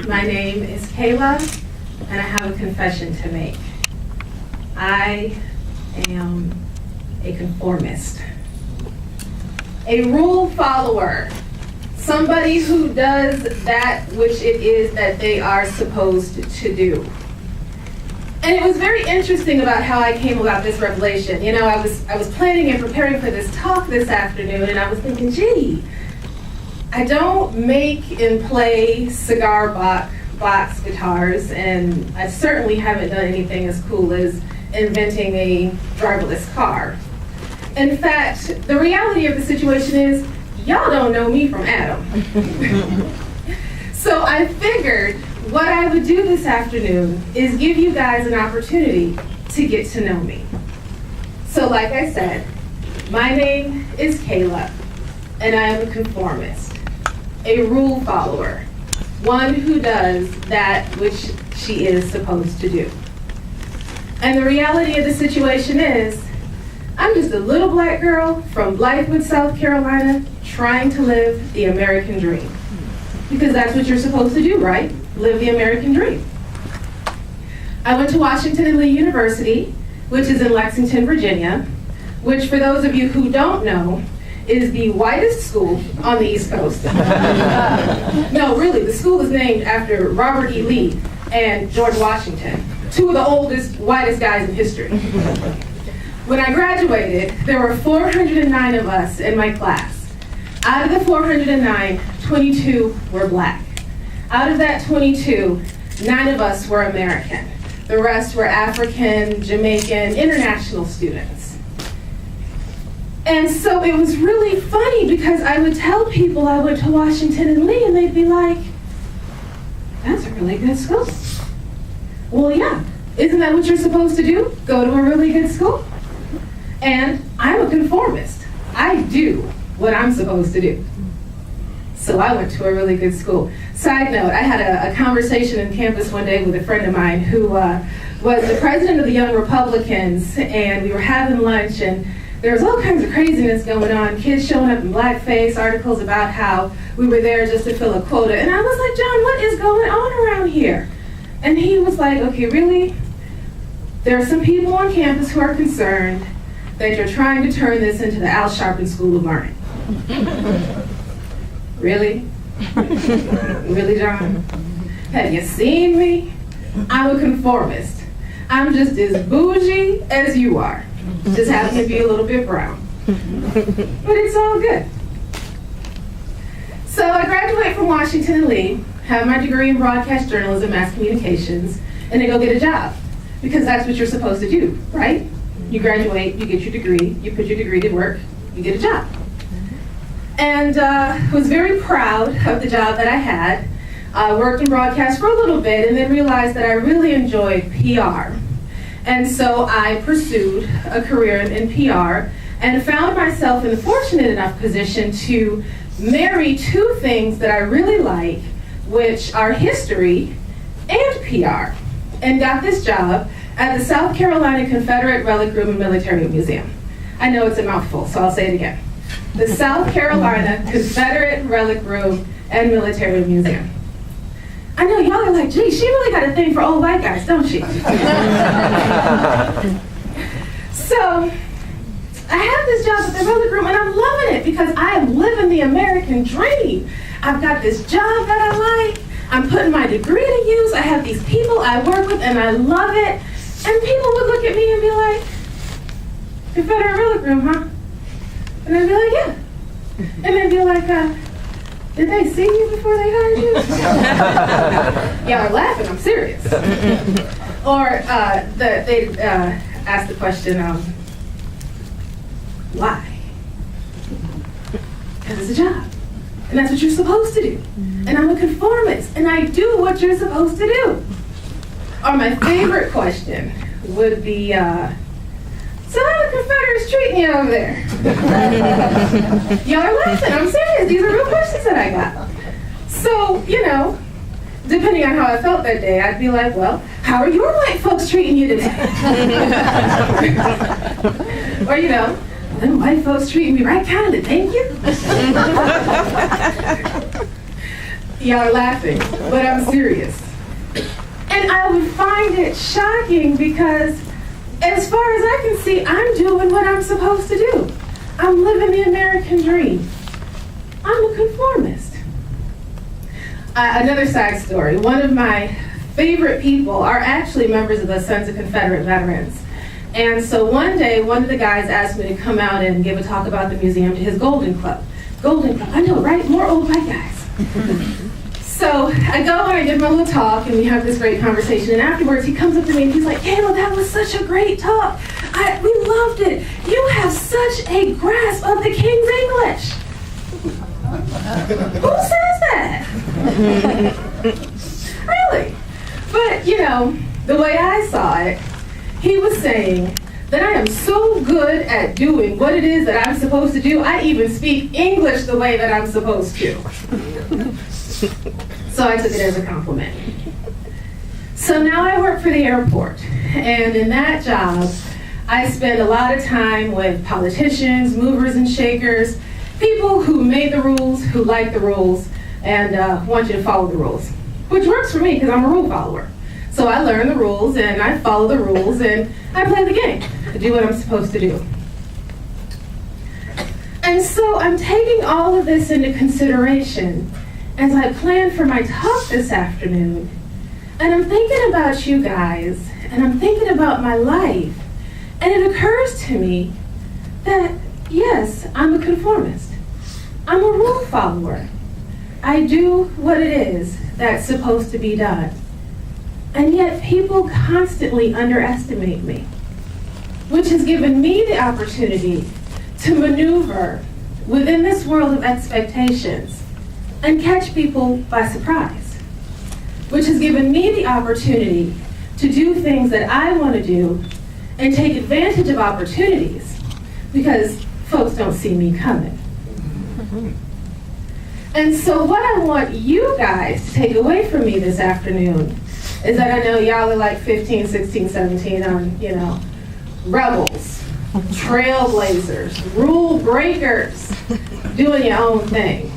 My name is Kayla, and I have a confession to make. I am a conformist, a rule follower, somebody who does that which it is that they are supposed to do. And it was very interesting about how I came about this revelation. You know, I was planning and preparing for this talk this afternoon, and I was thinking, gee, I don't make and play cigar box guitars, and I certainly haven't done anything as cool as inventing a driverless car. In fact, the reality of the situation is, y'all don't know me from Adam. So I figured what I would do this afternoon is give you guys an opportunity to get to know me. So like I said, my name is Kayla, and I am a conformist, a rule follower, one who does that which she is supposed to do. And the reality of the situation is, I'm just a little black girl from Blythewood, South Carolina, trying to live the American dream. Because that's what you're supposed to do, right? Live the American dream. I went to Washington and Lee University, which is in Lexington, Virginia, which for those of you who don't know, is the whitest school on the East Coast. No, really, the school is named after Robert E. Lee and George Washington, two of the oldest, whitest guys in history. When I graduated, there were 409 of us in my class. Out of the 409, 22 were black. Out of that 22, 9 of us were American. The rest were African, Jamaican, international students. And so it was really funny because I would tell people I went to Washington and Lee, and they'd be like, that's a really good school. Well, yeah, isn't that what you're supposed to do? Go to a really good school? And I'm a conformist. I do what I'm supposed to do. So I went to a really good school. Side note, I had a conversation in campus one day with a friend of mine who was the president of the Young Republicans, and we were having lunch, and there was all kinds of craziness going on, kids showing up in blackface, articles about how we were there just to fill a quota. And I was like, John, what is going on around here? And he was like, okay, really? There are some people on campus who are concerned that you're trying to turn this into the Al Sharpton School of Learning. Really? Really, John? Have you seen me? I'm a conformist. I'm just as bougie as you are. Just happen to be a little bit brown. But it's all good. So I graduate from Washington and Lee, have my degree in broadcast journalism, mass communications, and then go get a job. Because that's what you're supposed to do, right? You graduate, you get your degree, you put your degree to work, you get a job. And was very proud of the job that I had. Worked in broadcast for a little bit and then realized that I really enjoyed PR. And so I pursued a career in PR and found myself in the fortunate enough position to marry two things that I really like, which are history and PR, and got this job at the South Carolina Confederate Relic Room and Military Museum. I know it's a mouthful, so I'll say it again. The South Carolina Confederate Relic Room and Military Museum. I know y'all are like, gee, she really got a thing for old white guys, don't she? So I have this job at the Relic Room, and I'm loving it because I am living the American dream. I've got this job that I like. I'm putting my degree to use. I have these people I work with, and I love it. And people would look at me and be like, Confederate Relic Room, huh? And I'd be like, yeah. And they'd be like, did they see you before they hired you? Y'all are laughing, I'm serious. Or they'd ask the question, why? Because it's a job. And that's what you're supposed to do. And I'm a conformist, and I do what you're supposed to do. Or my favorite question would be, so how the Confederates treating you over there? Y'all are laughing, I'm serious. These are real questions that I got. So, you know, depending on how I felt that day, I'd be like, well, how are your white folks treating you today? Or, you know, them white folks treating me right kind of, thank you. Y'all are laughing, but I'm serious. And I would find it shocking because as far as I can see, I'm doing what I'm supposed to do. I'm living the American dream. I'm a conformist. Another side story. One of my favorite people are actually members of the Sons of Confederate Veterans. And so one day, one of the guys asked me to come out and give a talk about the museum to his Golden Club. Golden Club, I know, right? More old white guys. So I go and I give him a little talk, and we have this great conversation. And afterwards, he comes up to me and he's like, "Kayla, that was such a great talk. We loved it. You have such a grasp of the King's English." Who says that? Really? But, you know, the way I saw it, he was saying that I am so good at doing what it is that I'm supposed to do, I even speak English the way that I'm supposed to. So I took it as a compliment. So now I work for the airport, and in that job, I spend a lot of time with politicians, movers and shakers, people who made the rules, who like the rules, and want you to follow the rules, which works for me because I'm a rule follower. So I learn the rules, and I follow the rules, and I play the game. I do what I'm supposed to do. And so I'm taking all of this into consideration as I plan for my talk this afternoon. And I'm thinking about you guys, and I'm thinking about my life, and it occurs to me that, yes, I'm a conformist. I'm a rule follower. I do what it is that's supposed to be done. And yet people constantly underestimate me, which has given me the opportunity to maneuver within this world of expectations and catch people by surprise, which has given me the opportunity to do things that I want to do and take advantage of opportunities because folks don't see me coming. And so what I want you guys to take away from me this afternoon is that I know y'all are like 15, 16, 17 on, rebels, trailblazers, rule breakers, doing your own thing.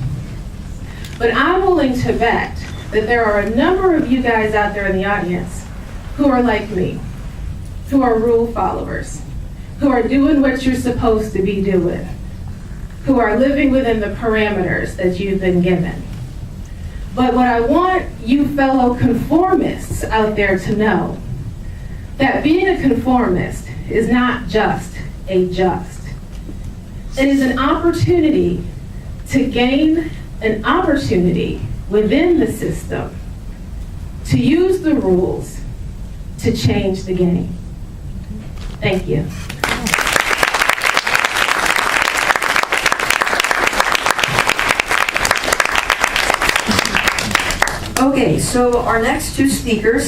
But I'm willing to bet that there are a number of you guys out there in the audience who are like me, who are rule followers, who are doing what you're supposed to be doing, who are living within the parameters that you've been given. But what I want you fellow conformists out there to know, that being a conformist is not just a just. It is an opportunity to gain an opportunity within the system to use the rules to change the game. Thank you. Okay, so our next two speakers